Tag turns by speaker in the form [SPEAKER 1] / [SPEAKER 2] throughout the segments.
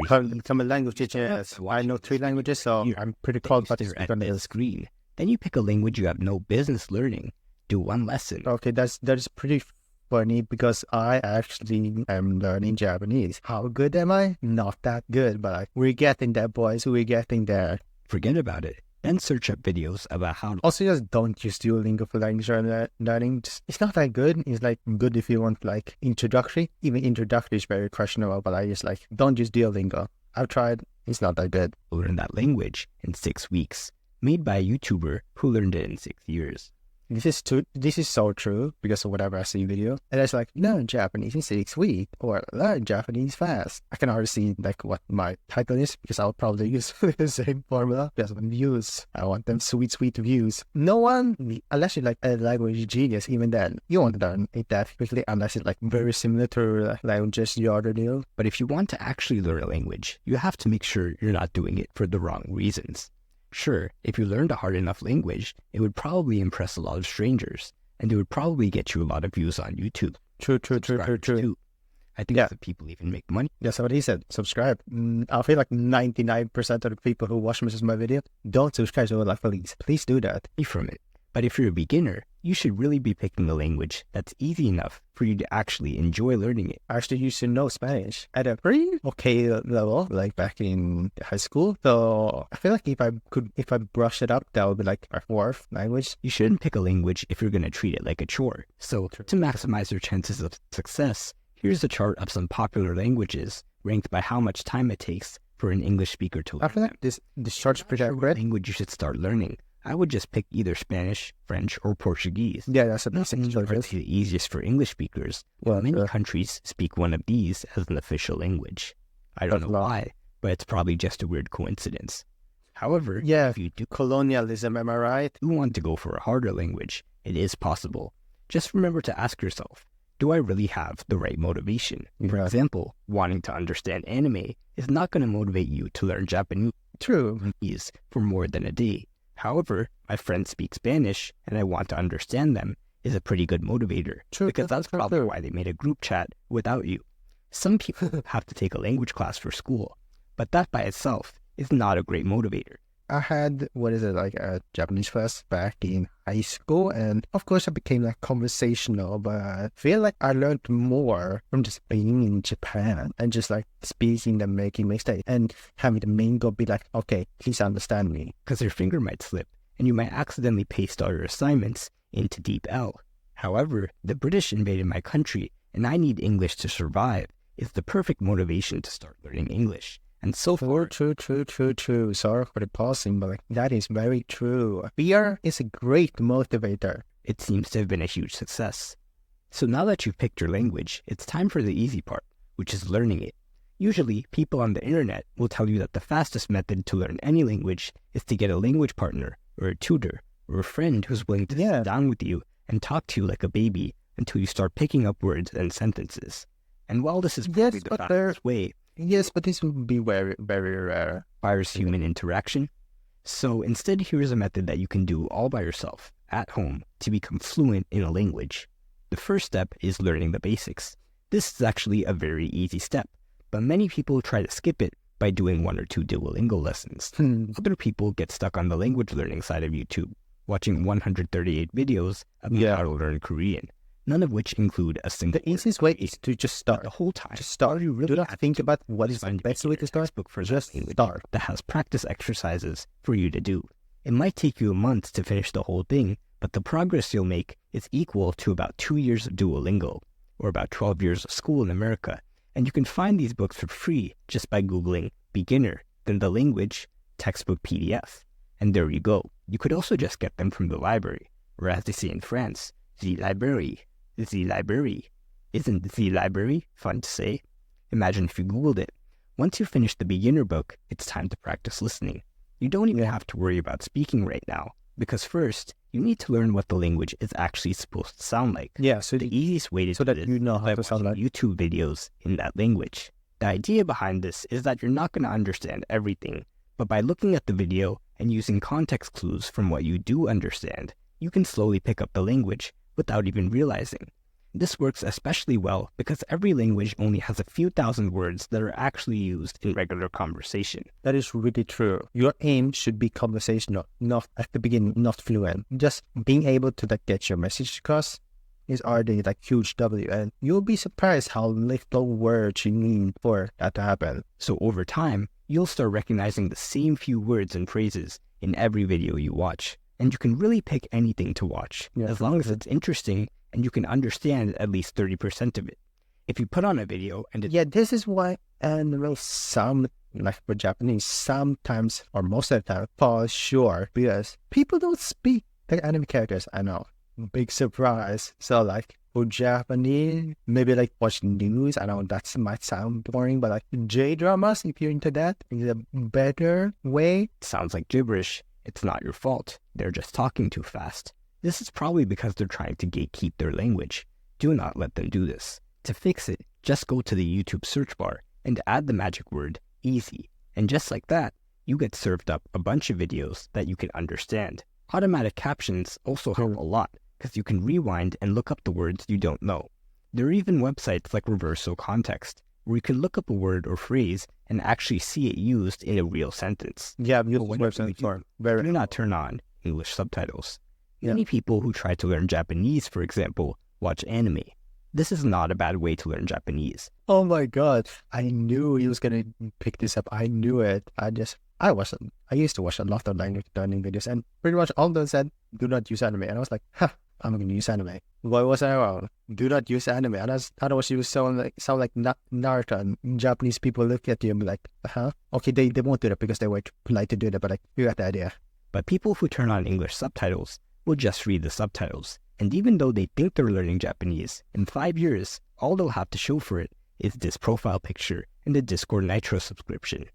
[SPEAKER 1] Common languages, yes. I know 3 languages, so I'm pretty qualified to speak on
[SPEAKER 2] the screen. Then you pick a language you have no business learning. Do 1 lesson.
[SPEAKER 1] Okay, that is pretty funny because I actually am learning Japanese. How good am I? Not that good, but we're getting there, boys. We're getting there.
[SPEAKER 2] Forget about it. Then search up videos about how to...
[SPEAKER 1] Also, just don't use Duolingo for language learning. It's not that good. It's like good if you want like introductory. Even introductory is very questionable, but I just like, don't use Duolingo. I've tried. It's not that good.
[SPEAKER 2] Learn that language in 6 weeks. Made by a YouTuber who learned it in 6 years.
[SPEAKER 1] This is so true because of whatever I see video. And it's like, learn Japanese in 6 weeks or learn Japanese fast. I can already see like what my title is because I'll probably use the same formula because of views. I want them sweet views. No one, unless you're like a language genius, even then, you won't learn it that quickly unless it's like very similar to languages you already know.
[SPEAKER 2] But if you want to actually learn a language, you have to make sure you're not doing it for the wrong reasons. Sure, if you learned a hard enough language, it would probably impress a lot of strangers, and it would probably get you a lot of views on YouTube.
[SPEAKER 1] True.
[SPEAKER 2] I think that people even make money.
[SPEAKER 1] That's what he said. Subscribe. I feel like 99% of the people who watch my video don't subscribe, so like, please do that.
[SPEAKER 2] From it. But if you're a beginner, you should really be picking a language that's easy enough for you to actually enjoy learning it.
[SPEAKER 1] I actually used to know Spanish at a pretty okay level, like back in high school. So I feel like if I brush it up, that would be like my 4th language.
[SPEAKER 2] You shouldn't pick a language if you're going to treat it like a chore. So to maximize your chances of success, here's a chart of some popular languages ranked by how much time it takes for an English speaker to learn.
[SPEAKER 1] I feel like this chart's pretty accurate.
[SPEAKER 2] Language you should start learning. I would just pick either Spanish, French, or Portuguese.
[SPEAKER 1] Yeah, that's
[SPEAKER 2] the easiest for English speakers. Well, many countries speak one of these as an official language. I don't know why, but it's probably just a weird coincidence. However,
[SPEAKER 1] if you do colonialism, am I right?
[SPEAKER 2] You want to go for a harder language, it is possible. Just remember to ask yourself, do I really have the right motivation? For example, wanting to understand anime is not going to motivate you to learn Japanese for more than a day. However, my friends speak Spanish and I want to understand them is a pretty good motivator. Because that's probably why they made a group chat without you. Some people have to take a language class for school, but that by itself is not a great motivator.
[SPEAKER 1] I had, a Japanese class back in high school, and of course I became like conversational, but I feel like I learned more from just being in Japan and just like speaking and making mistakes and having the main goal be like, okay, please understand me.
[SPEAKER 2] Because your finger might slip and you might accidentally paste all your assignments into Deep L. However, the British invaded my country and I need English to survive is the perfect motivation to start learning English. And so far,
[SPEAKER 1] true. Sorry for the pausing, but that is very true. Fear is a great motivator.
[SPEAKER 2] It seems to have been a huge success. So now that you've picked your language, it's time for the easy part, which is learning it. Usually, people on the internet will tell you that the fastest method to learn any language is to get a language partner, or a tutor, or a friend who's willing to sit down with you and talk to you like a baby until you start picking up words and sentences. And while this is probably the fastest way,
[SPEAKER 1] yes, but this would be very, very rare.
[SPEAKER 2] Requires human interaction. So instead, here's a method that you can do all by yourself, at home, to become fluent in a language. The first step is learning the basics. This is actually a very easy step, but many people try to skip it by doing 1 or 2 Duolingo lessons. Other people get stuck on the language learning side of YouTube, watching 138 videos about how to learn Korean. None of which include a single.
[SPEAKER 1] The easiest way is to just start
[SPEAKER 2] the whole time.
[SPEAKER 1] Just start. You really have to think about what is the best way to start.
[SPEAKER 2] Book for just start. That has practice exercises for you to do. It might take you a month to finish the whole thing, but the progress you'll make is equal to about 2 years of Duolingo, or about 12 years of school in America. And you can find these books for free just by Googling beginner, then the language, textbook PDF. And there you go. You could also just get them from the library, or as they say in France, the library. The library. Isn't the library fun to say? Imagine if you Googled it. Once you finish the beginner book, it's time to practice listening. You don't even have to worry about speaking right now, because first, you need to learn what the language is actually supposed to sound like.
[SPEAKER 1] Yeah, so
[SPEAKER 2] the easiest way to do
[SPEAKER 1] that you know how to sound like
[SPEAKER 2] YouTube videos in that language. The idea behind this is that you're not going to understand everything, but by looking at the video and using context clues from what you do understand, you can slowly pick up the language without even realizing. This works especially well because every language only has a few thousand words that are actually used in regular conversation.
[SPEAKER 1] That is really true. Your aim should be conversational, not at the beginning, not fluent. Just being able to get your message across is already huge W, and you'll be surprised how little words you need for that to happen.
[SPEAKER 2] So over time, you'll start recognizing the same few words and phrases in every video you watch, and you can really pick anything to watch, as long as it's interesting and you can understand at least 30% of it. If you put on a video and
[SPEAKER 1] this is why anime for Japanese, sometimes or most of the time falls short because people don't speak the anime characters. I know, big surprise. So for Japanese, maybe watch news. I know that might sound boring, but J-dramas, if you're into that, is a better way.
[SPEAKER 2] It sounds like gibberish. It's not your fault. They're just talking too fast. This is probably because they're trying to gatekeep their language. Do not let them do this. To fix it, just go to the YouTube search bar and add the magic word easy. And just like that, you get served up a bunch of videos that you can understand. Automatic captions also help a lot because you can rewind and look up the words you don't know. There are even websites like Reversal Context where you can look up a word or phrase and actually see it used in a real sentence.
[SPEAKER 1] Yeah, I've used websites before.
[SPEAKER 2] Do not turn on English subtitles. Many people who try to learn Japanese, for example, watch anime. This is not a bad way to learn Japanese.
[SPEAKER 1] Oh my god, I knew he was gonna pick this up. I knew it. I used to watch a lot of language learning videos, and pretty much all of them said, do not use anime. And I was like, I'm gonna use anime. Why was I wrong? Do not use anime. And otherwise you sound like Naruto, and Japanese people look at you and be like, okay, they won't do that because they were polite to do that, but you got the idea.
[SPEAKER 2] But people who turn on English subtitles will just read the subtitles. And even though they think they're learning Japanese, in 5 years, all they'll have to show for it is this profile picture and the Discord Nitro subscription.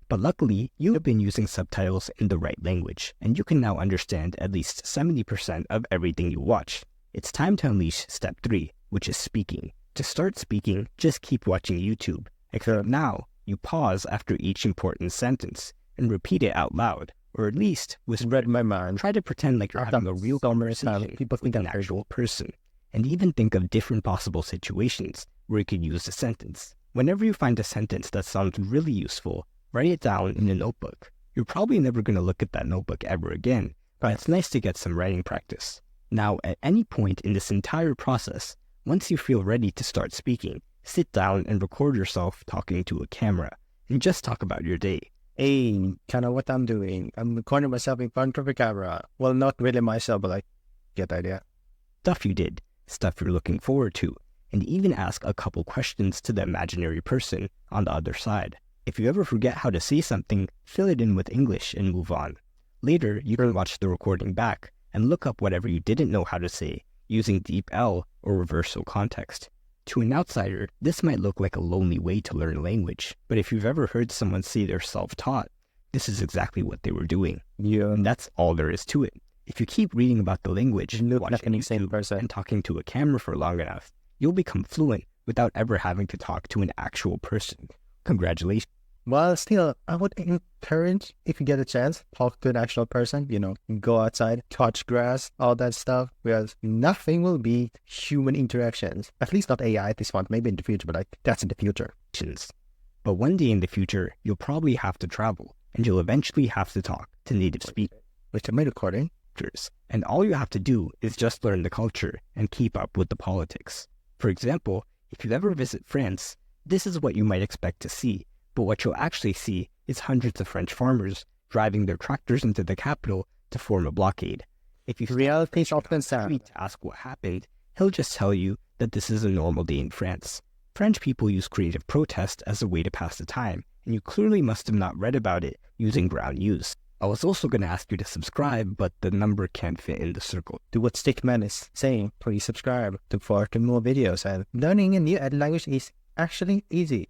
[SPEAKER 2] But luckily, you have been using subtitles in the right language, and you can now understand at least 70% of everything you watch. It's time to unleash step 3, which is speaking. To start speaking, just keep watching YouTube, except now, you pause after each important sentence and repeat it out loud. Or at least,
[SPEAKER 1] read my mind.
[SPEAKER 2] Try to pretend like you're having a real conversation with an actual person. And even think of different possible situations where you could use a sentence. Whenever you find a sentence that sounds really useful, write it down in a notebook. You're probably never going to look at that notebook ever again, but it's nice to get some writing practice. Now, at any point in this entire process, once you feel ready to start speaking, sit down and record yourself talking to a camera, and just talk about your day.
[SPEAKER 1] Hey, kind of what I'm doing. I'm recording myself in front of a camera. Well, not really myself, but get the idea.
[SPEAKER 2] Stuff you did, stuff you're looking forward to, and even ask a couple questions to the imaginary person on the other side. If you ever forget how to say something, fill it in with English and move on. Later, you can watch the recording back and look up whatever you didn't know how to say using Deep L or Reversal Context. To an outsider, this might look like a lonely way to learn language, but if you've ever heard someone say they're self-taught, this is exactly what they were doing.
[SPEAKER 1] Yeah.
[SPEAKER 2] And that's all there is to it. If you keep reading about the language, watching YouTube, and talking to a camera for long enough, you'll become fluent without ever having to talk to an actual person. Congratulations.
[SPEAKER 1] Well, still, I would encourage, if you get a chance, talk to an actual person, go outside, touch grass, all that stuff, because nothing will beat human interactions. At least not AI at this point, maybe in the future, but that's in the future.
[SPEAKER 2] But one day in the future, you'll probably have to travel, and you'll eventually have to talk to native speakers.
[SPEAKER 1] Which am I recording?
[SPEAKER 2] And all you have to do is just learn the culture and keep up with the politics. For example, if you ever visit France, this is what you might expect to see. But what you'll actually see is hundreds of French farmers driving their tractors into the capital to form a blockade. If you to ask what happened, he'll just tell you that this is a normal day in France. French people use creative protest as a way to pass the time, and you clearly must have not read about it using ground news. I was also going to ask you to subscribe, but the number can't fit in the circle.
[SPEAKER 1] Do what Stickman is saying. Please subscribe. Look forward to more videos, and learning a new language is actually easy.